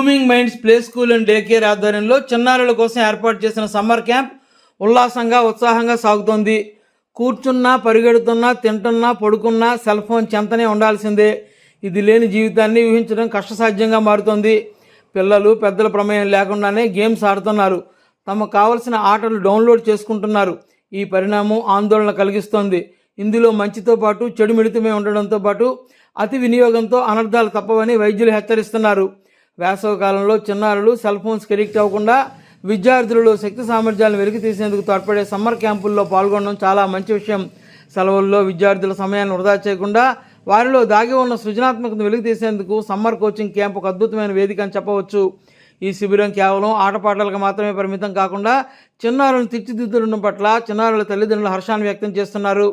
Blooming minds play school and day care ఆధ్వర్యంలో చిన్నారుల కోసం ఏర్పాటు చేసిన సమ్మర్ క్యాంప్ ఉల్లాసంగా ఉత్సాహంగా సాగుతోంది. కూర్చున్నా, పరిగెడుతున్నా, తింటున్నా, పడుకున్నా సెల్ ఫోన్ చెంతనే ఉండాల్సిందే. ఇది లేని జీవితాన్ని ఊహించడం కష్టసాధ్యంగా మారుతోంది. పిల్లలు పెద్దల ప్రమేయం లేకుండానే గేమ్స్ ఆడుతున్నారు. తమకు కావలసిన ఆటలు డౌన్లోడ్ చేసుకుంటున్నారు. ఈ పరిణామం ఆందోళన కలిగిస్తోంది. ఇందులో మంచితో పాటు చెడు మిళితమే ఉండడంతో పాటు అతి వినియోగంతో అనర్థాలు తప్పవని వైద్యులు హెచ్చరిస్తున్నారు. వేసవి కాలంలో చిన్నారులు సెల్ ఫోన్స్కి ఎడిక్ట్ అవ్వకుండా విద్యార్థులలో శక్తి సామర్థ్యాలను వెలికి తీసేందుకు తోడ్పడే సమ్మర్ క్యాంపుల్లో పాల్గొనడం చాలా మంచి విషయం. సెలవుల్లో విద్యార్థుల సమయాన్ని వృధా చేయకుండా వారిలో దాగి ఉన్న సృజనాత్మకతను వెలికి తీసేందుకు సమ్మర్ కోచింగ్ క్యాంప్ ఒక అద్భుతమైన వేదిక అని చెప్పవచ్చు. ఈ శిబిరం కేవలం ఆటపాటలకు మాత్రమే పరిమితం కాకుండా చిన్నారులను తీర్చిదిద్దడం పట్ల చిన్నారుల తల్లిదండ్రులు హర్షాన్ని వ్యక్తం చేస్తున్నారు.